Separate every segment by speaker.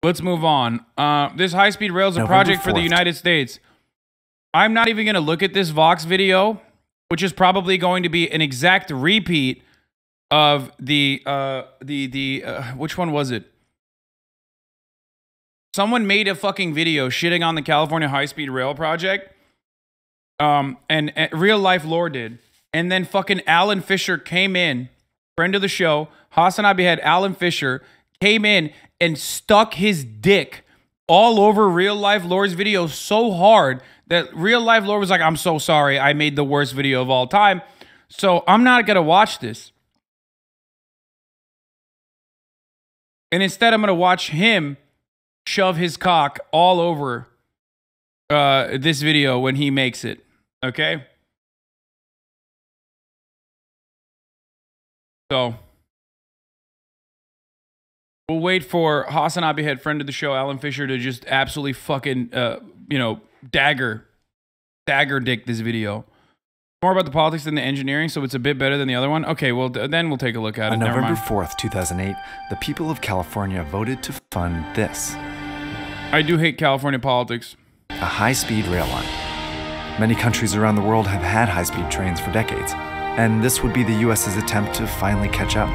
Speaker 1: Let's move on. This high-speed rail is a project for the United States. I'm not even going to look at this Vox video, which is probably going to be an exact repeat of the which one was it? Someone made a fucking video shitting on the California high-speed rail project. And real life lore did. And then fucking Alan Fisher came in, friend of the show. Hasanabi had Alan Fisher came in and stuck his dick all over real life lore's video so hard that real life lore was like, I'm so sorry, I made the worst video of all time. So I'm not gonna watch this. And instead I'm gonna watch him shove his cock all over this video when he makes it. Okay? So we'll wait for Hasanabi head friend of the show, Alan Fisher, to just absolutely fucking, you know, dagger dick this video. More about the politics than the engineering, so it's a bit better than the other one. Okay, well, then we'll take a look at it.
Speaker 2: On November 4th, 2008, the people of California voted to fund this.
Speaker 1: I do hate California politics.
Speaker 2: A high-speed rail line. Many countries around the world have had high-speed trains for decades, and this would be the US's attempt to finally catch up.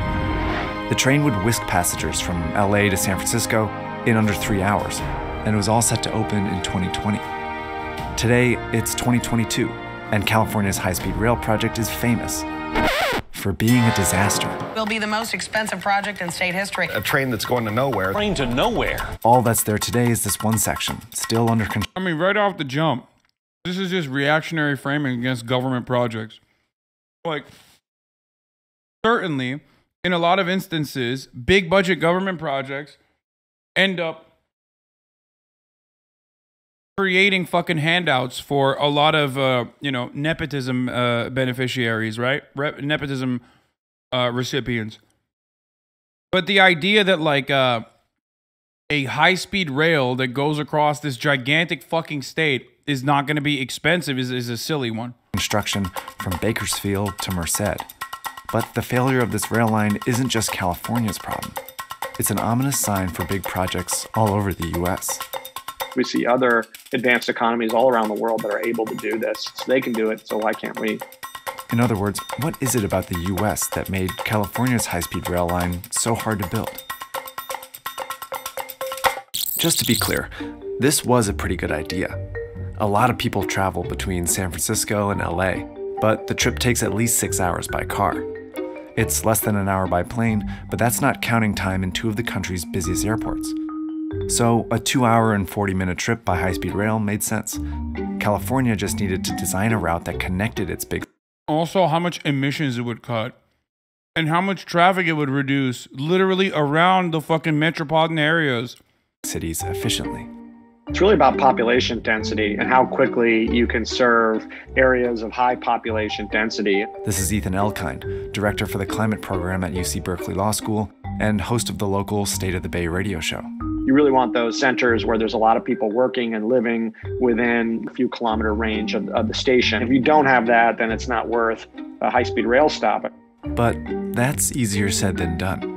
Speaker 2: The train would whisk passengers from LA to San Francisco in under 3 hours, and it was all set to open in 2020. Today, it's 2022, and California's high-speed rail project is famous for being a disaster.
Speaker 3: Will be the most expensive project in state history.
Speaker 4: A train that's going to nowhere.
Speaker 5: Train to nowhere.
Speaker 2: All that's there today is this one section, still under control.
Speaker 1: I mean, right off the jump, this is just reactionary framing against government projects. Like, certainly, in a lot of instances, big budget government projects end up creating fucking handouts for a lot of, you know, nepotism beneficiaries, right? Nepotism recipients. But the idea that, like, a high-speed rail that goes across this gigantic fucking state is not going to be expensive is a silly one.
Speaker 2: Construction from Bakersfield to Merced. But the failure of this rail line isn't just California's problem. It's an ominous sign for big projects all over the US.
Speaker 6: We see other advanced economies all around the world that are able to do this. So they can do it, so why can't we?
Speaker 2: In other words, what is it about the US that made California's high-speed rail line so hard to build? Just to be clear, this was a pretty good idea. A lot of people travel between San Francisco and LA, but the trip takes at least 6 hours by car. It's less than an hour by plane, but that's not counting time in two of the country's busiest airports. So a 2-hour and 40-minute trip by high-speed rail made sense. California just needed to design a route that connected its big...
Speaker 1: Also, how much emissions it would cut and how much traffic it would reduce literally around the fucking metropolitan areas.
Speaker 2: Cities efficiently.
Speaker 6: It's really about population density and how quickly you can serve areas of high population density.
Speaker 2: This is Ethan Elkind, director for the climate program at UC Berkeley Law School and host of the local State of the Bay radio show.
Speaker 6: You really want those centers where there's a lot of people working and living within a few kilometer range of the station. If you don't have that, then it's not worth a high-speed rail stop.
Speaker 2: But that's easier said than done.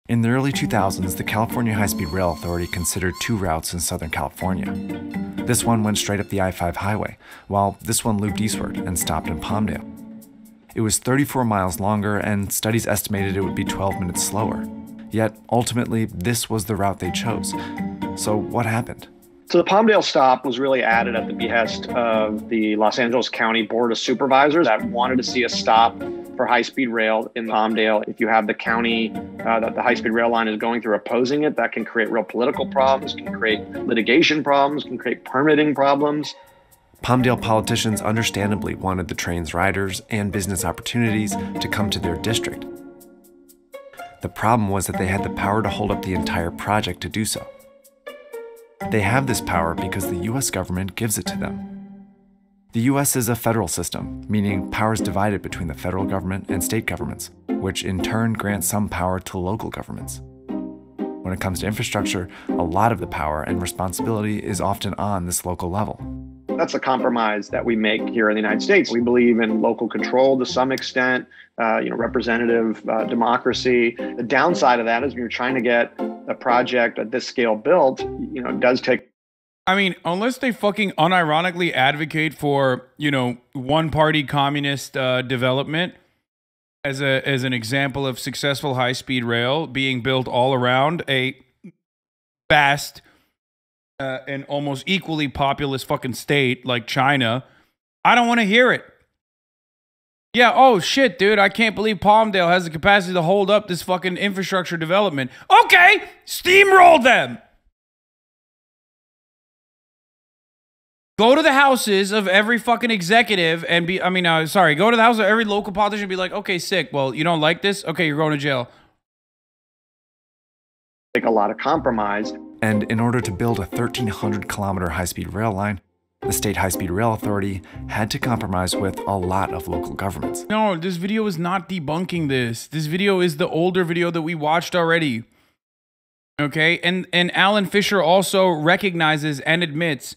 Speaker 2: In the early 2000s, the California High-Speed Rail Authority considered two routes in Southern California. This one went straight up the I-5 highway, while this one looped eastward and stopped in Palmdale. It was 34 miles longer, and studies estimated it would be 12 minutes slower. Yet, ultimately, this was the route they chose. So what happened?
Speaker 6: So the Palmdale stop was really added at the behest of the Los Angeles County Board of Supervisors that wanted to see a stop for high-speed rail in Palmdale. If you have the county that the high-speed rail line is going through opposing it, that can create real political problems, can create litigation problems, can create permitting problems.
Speaker 2: Palmdale politicians understandably wanted the train's riders and business opportunities to come to their district. The problem was that they had the power to hold up the entire project to do so. They have this power because the US government gives it to them. The US is a federal system, meaning power is divided between the federal government and state governments, which in turn grants some power to local governments. When it comes to infrastructure, a lot of the power and responsibility is often on this local level.
Speaker 6: That's a compromise that we make here in the United States. We believe in local control to some extent, representative democracy. The downside of that is when you're trying to get a project at this scale built, it does take.
Speaker 1: I mean, unless they fucking unironically advocate for, one-party communist development as an example of successful high-speed rail being built all around a vast and almost equally populous fucking state like China, I don't want to hear it. Yeah, oh shit, dude, I can't believe Palmdale has the capacity to hold up this fucking infrastructure development. Okay, steamroll them. Go to the houses of every fucking executive and go to the house of every local politician and be like, okay, sick. Well, you don't like this? Okay, you're going to jail.
Speaker 6: Take a lot of compromise.
Speaker 2: And in order to build a 1,300-kilometer high-speed rail line, the State High-Speed Rail Authority had to compromise with a lot of local governments.
Speaker 1: No, this video is not debunking this. This video is the older video that we watched already. Okay? And Alan Fisher also recognizes and admits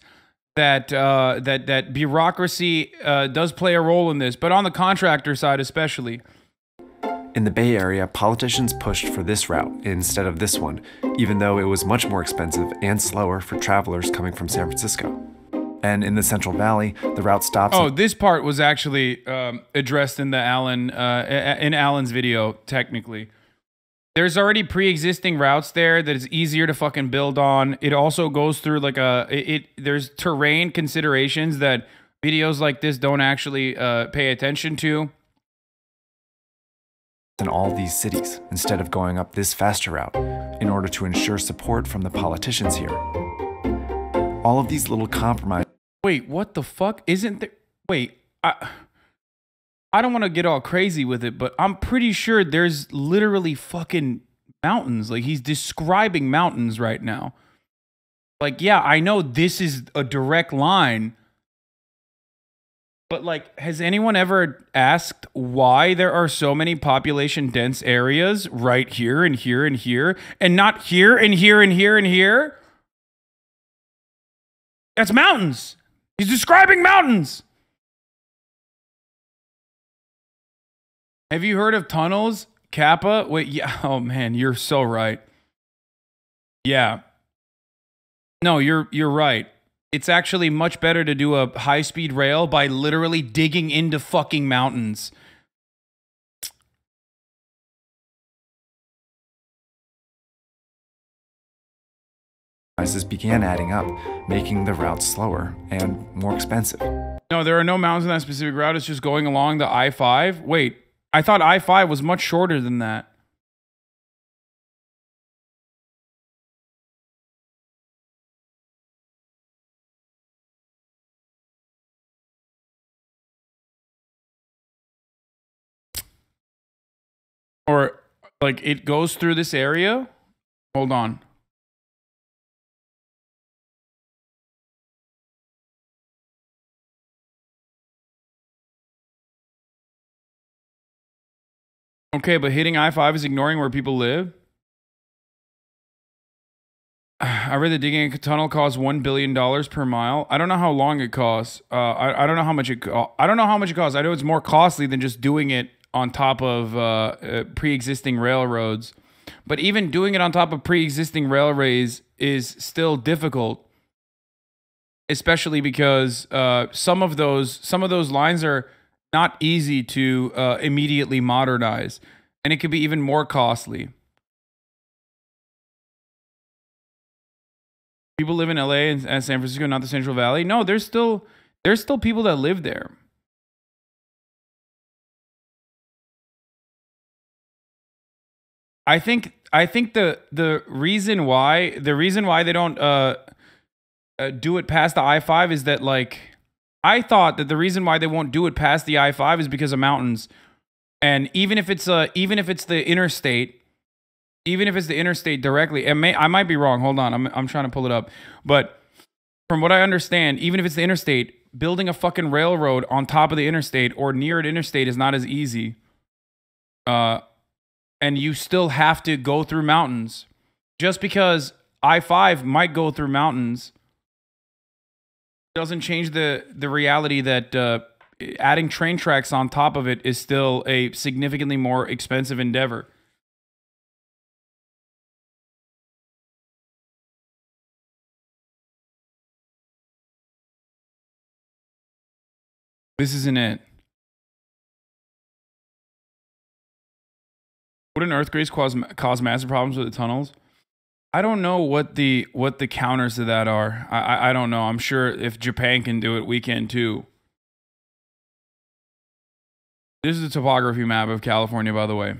Speaker 1: that that bureaucracy does play a role in this, but on the contractor side especially.
Speaker 2: In the Bay Area, politicians pushed for this route instead of this one, even though it was much more expensive and slower for travelers coming from San Francisco. And in the Central Valley, the route stops.
Speaker 1: Oh, this part was actually addressed in the Alan's video, technically. There's already pre-existing routes there that is easier to fucking build on. It also goes through like there's terrain considerations that videos like this don't actually pay attention to.
Speaker 2: In all these cities, instead of going up this faster route, in order to ensure support from the politicians here. All of these little compromises.
Speaker 1: Wait, what the fuck? Isn't there... Wait, I don't want to get all crazy with it, but I'm pretty sure there's literally fucking mountains. Like, he's describing mountains right now. Like, yeah, I know this is a direct line, but, like, has anyone ever asked why there are so many population-dense areas right here and here and here, and not here and here and here and here? That's mountains. He's describing mountains. Have you heard of tunnels? Kappa? Wait, yeah. Oh, man, you're so right. Yeah. No, you're right. It's actually much better to do a high-speed rail by literally digging into fucking mountains.
Speaker 2: Began adding up, making the route slower and more expensive.
Speaker 1: No, there are no mountains on that specific route. It's just going along the I-5. Wait, I thought I-5 was much shorter than that. Or, like, it goes through this area? Hold on. Okay, but hitting I-5 is ignoring where people live? I read that digging a tunnel costs $1 billion per mile. I don't know how long it costs. I don't know how much it I don't know how much it costs. I know it's more costly than just doing it on top of pre-existing railroads. But even doing it on top of pre-existing railways is still difficult, especially because some of those lines are not easy to immediately modernize, and it could be even more costly. People live in LA and San Francisco, not the Central Valley. No, there's still people that live there. I think the reason why they don't do it past the I-5 is that, like, I thought that the reason why they won't do it past the I-5 is because of mountains. And even if it's the interstate directly, I might be wrong. Hold on, I'm trying to pull it up. But from what I understand, even if it's the interstate, building a fucking railroad on top of the interstate or near an interstate is not as easy. And you still have to go through mountains. Just because I-5 might go through mountains Doesn't change the reality that adding train tracks on top of it is still a significantly more expensive endeavor. This isn't it. Wouldn't earthquakes cause massive problems with the tunnels? I don't know what the counters to that are. I don't know. I'm sure if Japan can do it, we can too. This is a topography map of California, by the way.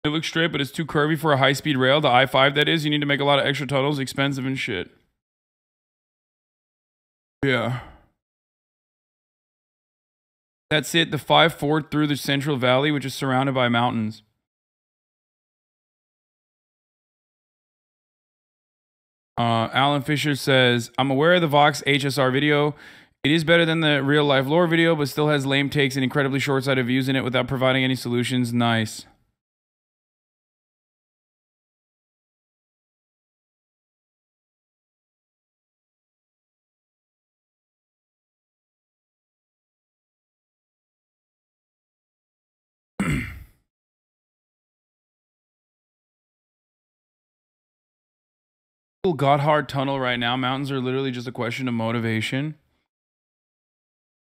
Speaker 1: It looks straight, but it's too curvy for a high-speed rail. The I-5, that is. You need to make a lot of extra tunnels, expensive and shit. Yeah. That's it. The 5-4 through the Central Valley, which is surrounded by mountains. Alan Fisher says, I'm aware of the Vox HSR video. It is better than the real-life lore video, but still has lame takes and incredibly short-sighted views in it without providing any solutions. Nice. Gotthard Tunnel right now. Mountains are literally just a question of motivation.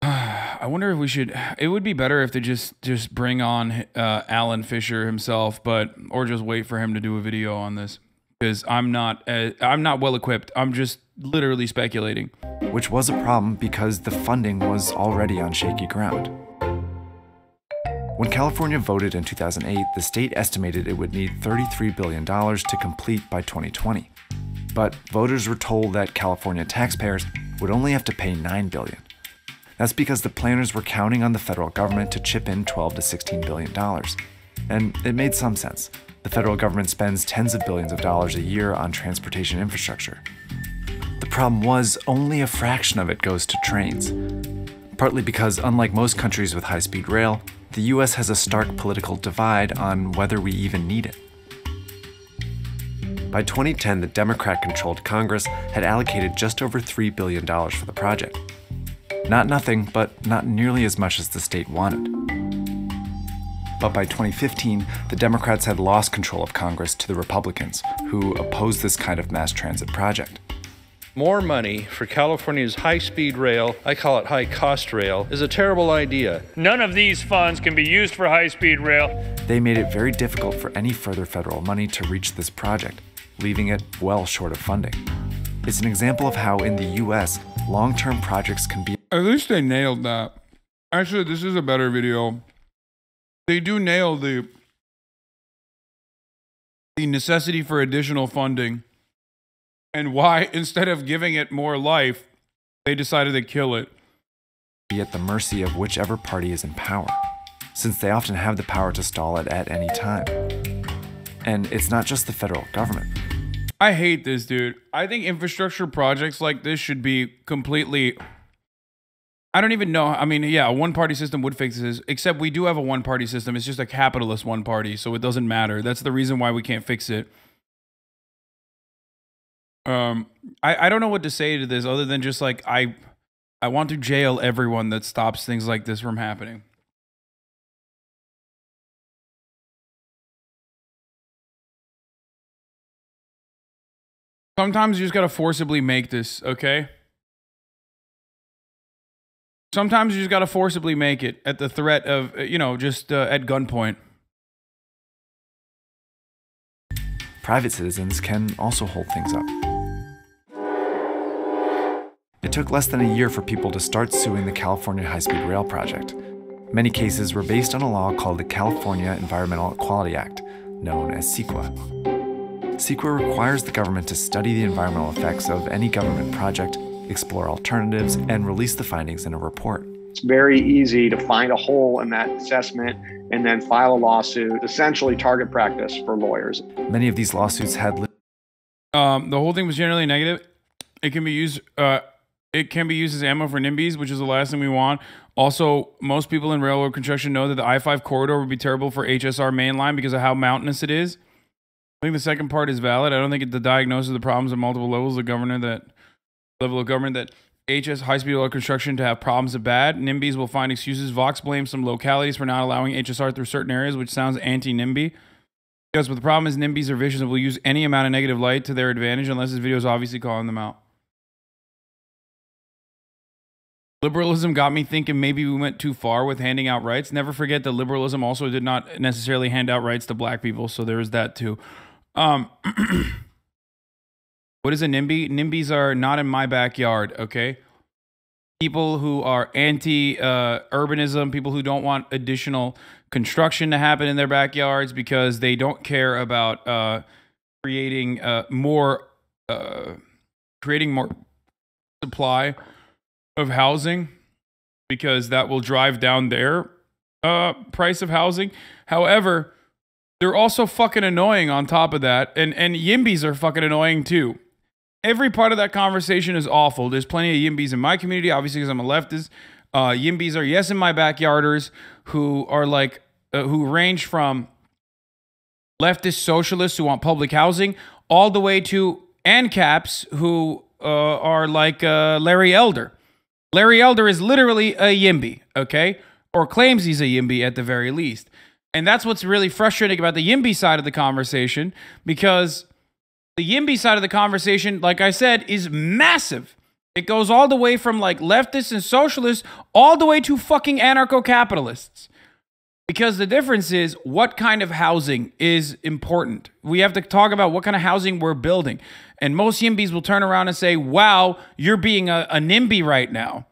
Speaker 1: I wonder if we should. It would be better if they just bring on Alan Fisher himself, or just wait for him to do a video on this, because I'm not well equipped. I'm just literally speculating.
Speaker 2: Which was a problem because the funding was already on shaky ground. When California voted in 2008, the state estimated it would need $33 billion to complete by 2020. But voters were told that California taxpayers would only have to pay $9 billion. That's because the planners were counting on the federal government to chip in $12 to $16 billion. And it made some sense. The federal government spends tens of billions of dollars a year on transportation infrastructure. The problem was only a fraction of it goes to trains. Partly because, unlike most countries with high-speed rail, the US has a stark political divide on whether we even need it. By 2010, the Democrat-controlled Congress had allocated just over $3 billion for the project. Not nothing, but not nearly as much as the state wanted. But by 2015, the Democrats had lost control of Congress to the Republicans, who opposed this kind of mass transit project.
Speaker 4: More money for California's high-speed rail, I call it high-cost rail, is a terrible idea.
Speaker 5: None of these funds can be used for high-speed rail.
Speaker 2: They made it very difficult for any further federal money to reach this project, leaving it well short of funding. It's an example of how, in the US, long-term projects can be...
Speaker 1: At least they nailed that. Actually, this is a better video. They do nail the necessity for additional funding and why, instead of giving it more life, they decided to kill it.
Speaker 2: ...be at the mercy of whichever party is in power, since they often have the power to stall it at any time. And it's not just the federal government.
Speaker 1: I hate this, dude. I think infrastructure projects like this should be completely... I don't even know. I mean, yeah, a one-party system would fix this, except we do have a one-party system. It's just a capitalist one-party, so it doesn't matter. That's the reason why we can't fix it. I don't know what to say to this other than just like, I want to jail everyone that stops things like this from happening. Sometimes you just gotta forcibly make this, okay? Sometimes you just gotta forcibly make it at the threat of, just at gunpoint.
Speaker 2: Private citizens can also hold things up. It took less than a year for people to start suing the California High-Speed Rail project. Many cases were based on a law called the California Environmental Equality Act, known as CEQA. CEQA requires the government to study the environmental effects of any government project, explore alternatives, and release the findings in a report.
Speaker 6: It's very easy to find a hole in that assessment and then file a lawsuit, essentially target practice for lawyers.
Speaker 2: Many of these lawsuits had...
Speaker 1: The whole thing was generally negative. It can be used It can be used as ammo for NIMBYs, which is the last thing we want. Also, most people in railroad construction know that the I-5 corridor would be terrible for HSR mainline because of how mountainous it is. I think the second part is valid. I don't think the diagnosis of the problems at multiple levels of government that HS high-speed rail construction to have problems are bad. NIMBYs will find excuses. Vox blames some localities for not allowing HSR through certain areas, which sounds anti-NIMBY. Because the problem is NIMBYs are vicious and will use any amount of negative light to their advantage unless this video is obviously calling them out. Liberalism got me thinking maybe we went too far with handing out rights. Never forget that liberalism also did not necessarily hand out rights to black people, so there is that too. What is a NIMBY? NIMBYs are not in my backyard, okay? People who are anti-urbanism, people who don't want additional construction to happen in their backyards because they don't care about creating more supply of housing because that will drive down their price of housing. However, they're also fucking annoying on top of that. And YIMBYs are fucking annoying too. Every part of that conversation is awful. There's plenty of YIMBYs in my community, obviously because I'm a leftist. YIMBYs are yes in my backyarders who are like, who range from leftist socialists who want public housing all the way to ANCAPs who are like Larry Elder. Larry Elder is literally a YIMBY, okay? Or claims he's a YIMBY at the very least. And that's what's really frustrating about the YIMBY side of the conversation, because the YIMBY side of the conversation, like I said, is massive. It goes all the way from like leftists and socialists all the way to fucking anarcho-capitalists. Because the difference is what kind of housing is important. We have to talk about what kind of housing we're building. And most YIMBYs will turn around and say, wow, you're being a NIMBY right now.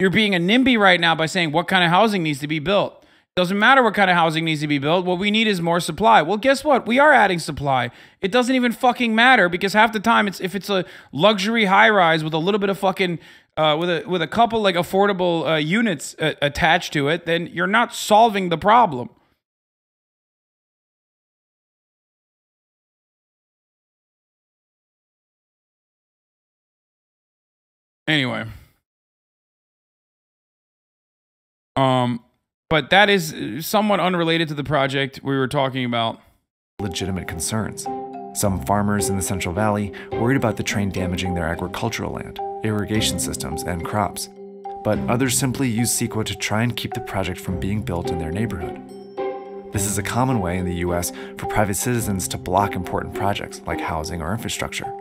Speaker 1: You're being a NIMBY right now by saying what kind of housing needs to be built. Doesn't matter what kind of housing needs to be built. What we need is more supply. Well, guess what? We are adding supply. It doesn't even fucking matter because half the time, if it's a luxury high rise with a little bit of fucking with a couple like affordable units attached to it, then you're not solving the problem. Anyway, but that is somewhat unrelated to the project we were talking about.
Speaker 2: Legitimate concerns. Some farmers in the Central Valley worried about the train damaging their agricultural land, irrigation systems, and crops. But others simply used CEQA to try and keep the project from being built in their neighborhood. This is a common way in the US for private citizens to block important projects like housing or infrastructure.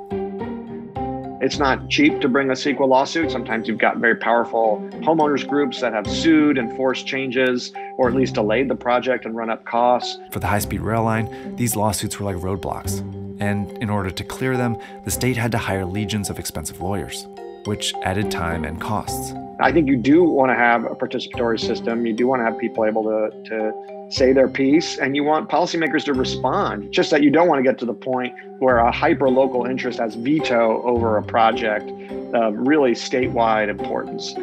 Speaker 6: It's not cheap to bring a CEQA lawsuit. Sometimes you've got very powerful homeowners groups that have sued and forced changes, or at least delayed the project and run up costs.
Speaker 2: For the high-speed rail line, these lawsuits were like roadblocks. And in order to clear them, the state had to hire legions of expensive lawyers, which added time and costs.
Speaker 6: I think you do want to have a participatory system. You do want to have people able to say their piece, and you want policymakers to respond. Just that you don't want to get to the point where a hyper-local interest has veto over a project of really statewide importance.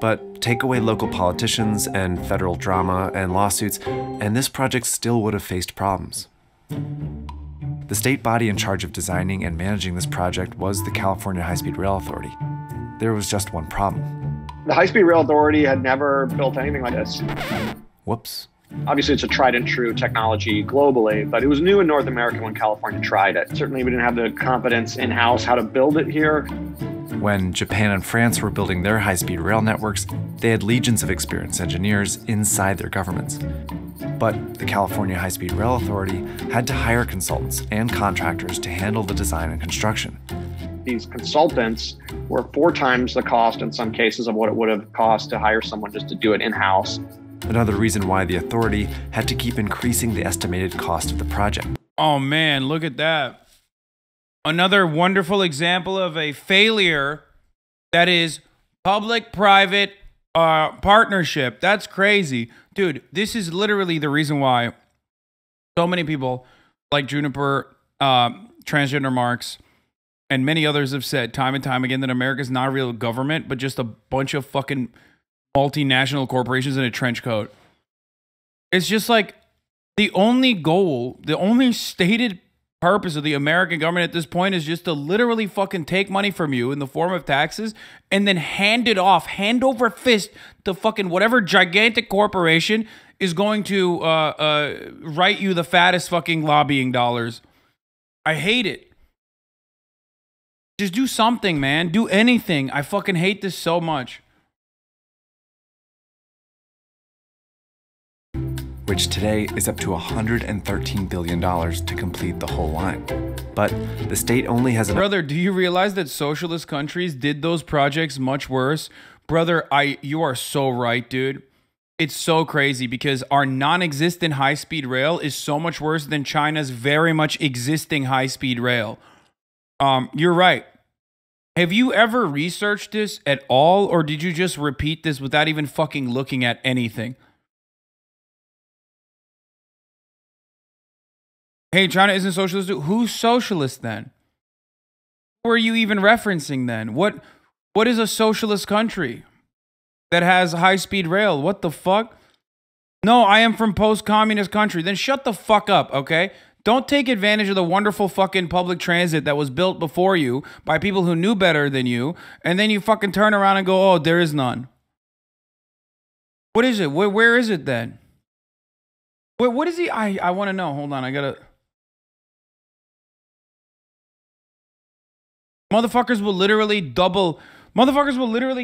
Speaker 2: But take away local politicians and federal drama and lawsuits, and this project still would have faced problems. The state body in charge of designing and managing this project was the California High-Speed Rail Authority. There was just one problem.
Speaker 6: The High-Speed Rail Authority had never built anything like this.
Speaker 2: Whoops.
Speaker 6: Obviously, it's a tried and true technology globally, but it was new in North America when California tried it. Certainly, we didn't have the competence in-house how to build it here.
Speaker 2: When Japan and France were building their high-speed rail networks, they had legions of experienced engineers inside their governments. But the California High-Speed Rail Authority had to hire consultants and contractors to handle the design and construction.
Speaker 6: These consultants were 4 times the cost in some cases of what it would have cost to hire someone just to do it in-house.
Speaker 2: Another reason why the authority had to keep increasing the estimated cost of the project.
Speaker 1: Oh man, look at that. Another wonderful example of a failure that is public-private partnership. That's crazy. Dude, this is literally the reason why so many people like Juniper, Transgender Marks, and many others have said time and time again that America's not a real government, but just a bunch of fucking multinational corporations in a trench coat. It's just like the only goal, the only stated purpose of the American government at this point is just to literally fucking take money from you in the form of taxes and then hand it off, hand over fist to fucking whatever gigantic corporation is going to write you the fattest fucking lobbying dollars. I hate it. Just do something, man. Do anything. I fucking hate this so much.
Speaker 2: Which today is up to $113 billion to complete the whole line. But the state only has enough.
Speaker 1: Brother, do you realize that socialist countries did those projects much worse? Brother, you are so right, dude. It's so crazy because our non-existent high-speed rail is so much worse than China's very much existing high-speed rail. You're right. Have you ever researched this at all, or did you just repeat this without even fucking looking at anything? Hey, China isn't socialist. Who's socialist then? Who are you even referencing then? What is a socialist country that has high-speed rail? What the fuck? No, I am from post-communist country. Then shut the fuck up, okay? Don't take advantage of the wonderful fucking public transit that was built before you by people who knew better than you, and then you fucking turn around and go, oh, there is none. What is it? Where is it then? What is he? I want to know. Hold on, I gotta... Motherfuckers will literally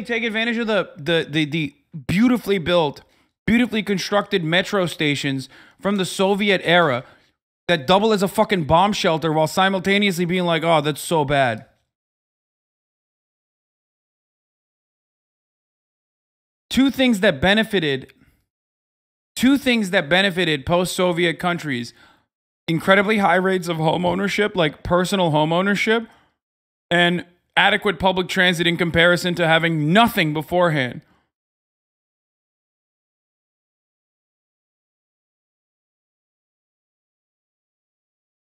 Speaker 1: take advantage of the beautifully built, beautifully constructed metro stations from the Soviet era that double as a fucking bomb shelter while simultaneously being like, oh, that's so bad. Two things that benefited post-Soviet countries: incredibly high rates of home ownership, like personal home ownership, and adequate public transit in comparison to having nothing beforehand.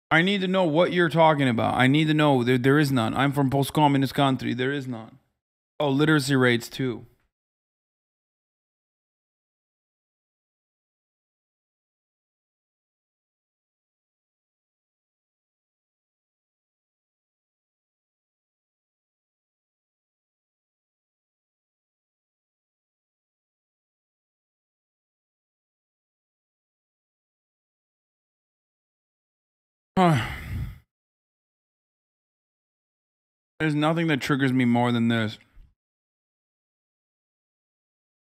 Speaker 1: I need to know what you're talking about. I need to know. There is none. I'm from post-communist country. There is none. Oh, literacy rates too. There's nothing that triggers me more than this.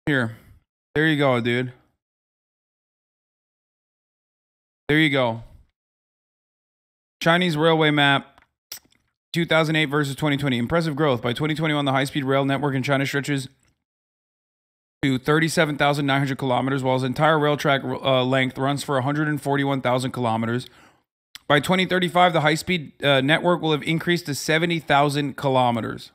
Speaker 1: Here. There you go, dude. There you go. Chinese railway map, 2008 versus 2020. Impressive growth. By 2021, the high-speed rail network in China stretches to 37,900 kilometers, while its entire rail track length runs for 141,000 kilometers. By 2035, the high-speed network will have increased to 70,000 kilometers.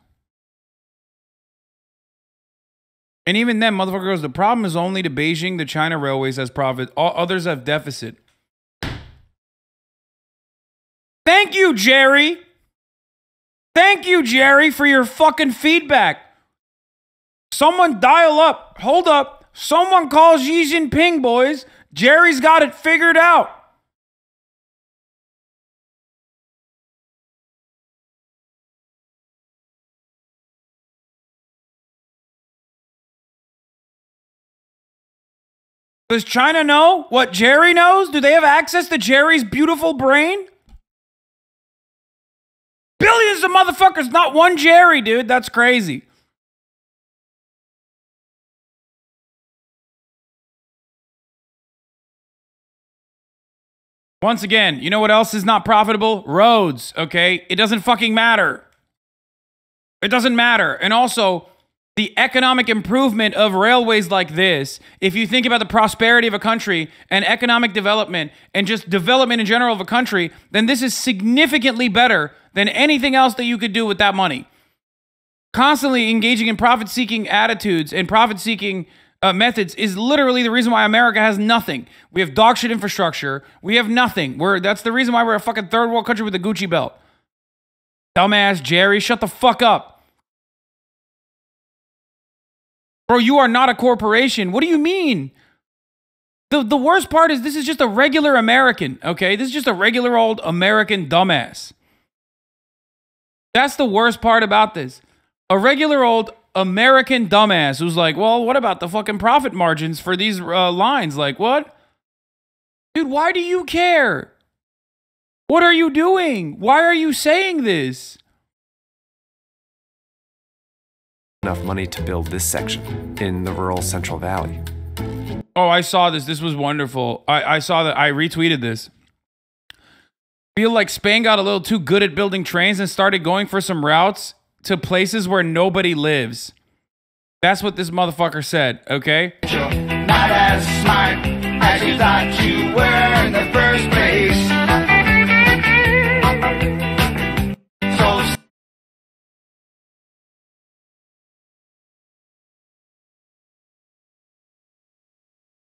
Speaker 1: And even then, motherfucker goes, the problem is only to Beijing, the China railways has profit. All others have deficit. Thank you, Jerry. Thank you, Jerry, for your fucking feedback. Someone dial up. Hold up. Someone call Xi Jinping, boys. Jerry's got it figured out. Does China know what Jerry knows? Do they have access to Jerry's beautiful brain? Billions of motherfuckers, not one Jerry, dude. That's crazy. Once again, you know what else is not profitable? Roads, okay? It doesn't fucking matter. It doesn't matter. And also, the economic improvement of railways like this, if you think about the prosperity of a country and economic development and just development in general of a country, then this is significantly better than anything else that you could do with that money. Constantly engaging in profit-seeking attitudes and profit-seeking methods is literally the reason why America has nothing. We have dog shit infrastructure. We have nothing. That's the reason why we're a fucking third world country with a Gucci belt. Dumbass Jerry, shut the fuck up. Bro, you are not a corporation. What do you mean? The worst part is this is just a regular American, okay? This is just a regular old American dumbass. That's the worst part about this. A regular old American dumbass who's like, well, what about the fucking profit margins for these lines? Like, what? Dude, why do you care? What are you doing? Why are you saying this?
Speaker 2: Enough money to build this section in the rural Central Valley.
Speaker 1: Oh, I saw this. This was wonderful. I saw that. I retweeted this. Feel like Spain got a little too good at building trains and started going for some routes to places where nobody lives. That's what this motherfucker said, okay?
Speaker 7: Not as smart as you thought you were in the first place. So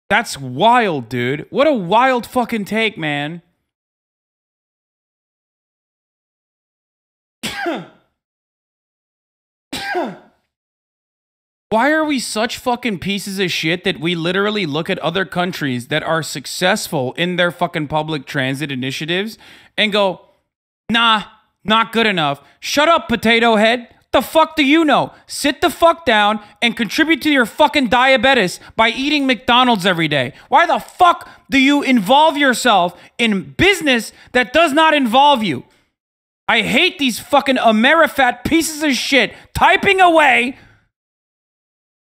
Speaker 1: that's wild, dude. What a wild fucking take, man. Why are we such fucking pieces of shit that we literally look at other countries that are successful in their fucking public transit initiatives and go, nah, not good enough. Shut up, potato head. The fuck do you know? Sit the fuck down and contribute to your fucking diabetes by eating McDonald's every day. Why the fuck do you involve yourself in business that does not involve you? I hate these fucking Amerifat pieces of shit typing away,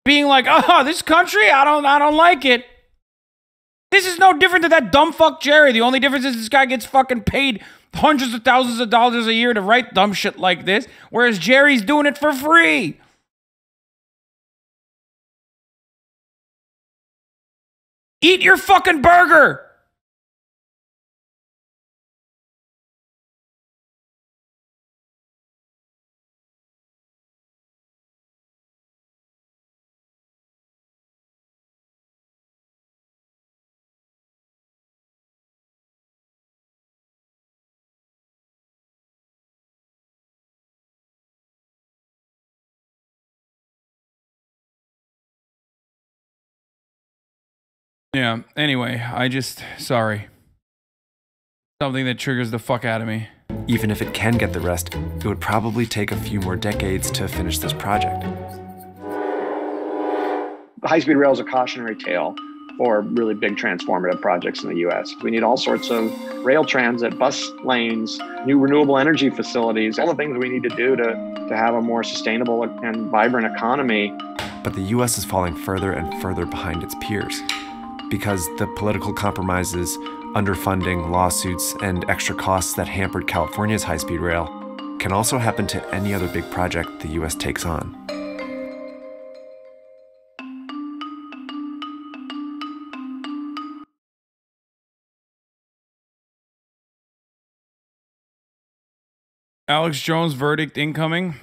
Speaker 1: being like, oh, this country, I don't like it. This is no different than that dumb fuck Jerry. The only difference is this guy gets fucking paid hundreds of thousands of dollars a year to write dumb shit like this, whereas Jerry's doing it for free. Eat your fucking burger. Yeah, anyway, sorry. Something that triggers the fuck out of me.
Speaker 2: Even if it can get the rest, it would probably take a few more decades to finish this project.
Speaker 6: High-speed rail is a cautionary tale for really big transformative projects in the U.S. We need all sorts of rail transit, bus lanes, new renewable energy facilities, all the things we need to do to have a more sustainable and vibrant economy.
Speaker 2: But the U.S. is falling further and further behind its peers because the political compromises, underfunding, lawsuits, and extra costs that hampered California's high-speed rail can also happen to any other big project the U.S. takes on.
Speaker 1: Alex Jones verdict incoming.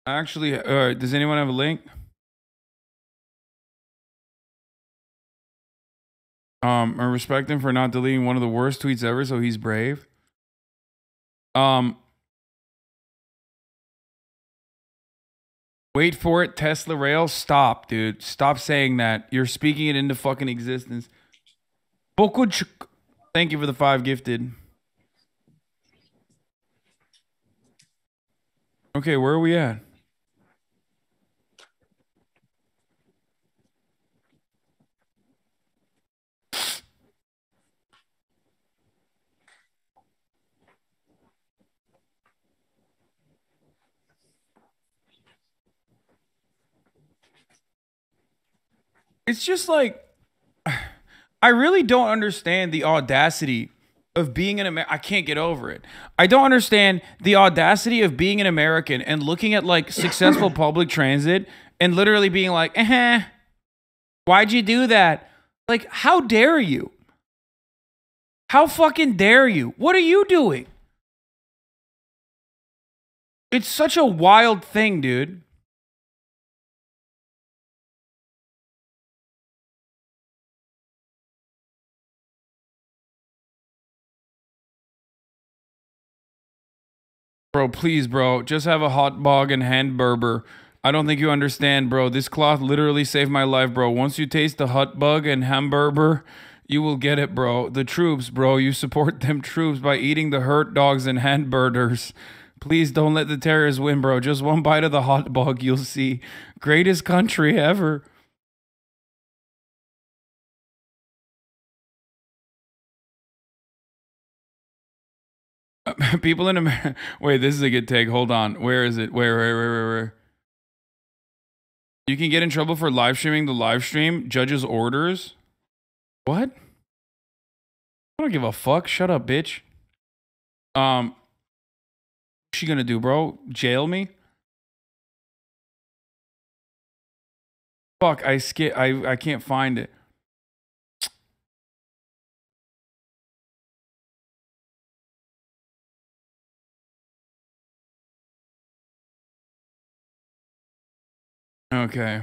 Speaker 1: Actually, does anyone have a link? I respect him for not deleting one of the worst tweets ever, so he's brave. Wait for it, Tesla Rail. Stop, dude. Stop saying that. You're speaking it into fucking existence. Thank you for the 5 gifted. Okay, where are we at? It's just like, I really don't understand the audacity of being an American. I can't get over it. I don't understand the audacity of being an American and looking at like successful public transit and literally being like, why'd you do that? Like, how dare you? How fucking dare you? What are you doing? It's such a wild thing, dude. Bro, please, bro. Just have a hot bog and hand burger. I don't think you understand, bro. This cloth literally saved my life, bro. Once you taste the hut bug and hamburger, you will get it, bro. The troops, bro. You support them troops by eating the hurt dogs and hamburgers. Please don't let the terrorists win, bro. Just one bite of the hot bug, you'll see. Greatest country ever. People in America. Wait, this is a good take. Hold on. Where is it? Where? You can get in trouble for live streaming the live stream. Judge's orders. What? I don't give a fuck. Shut up, bitch. What's she gonna do, bro? Jail me? Fuck, I can't find it. Okay.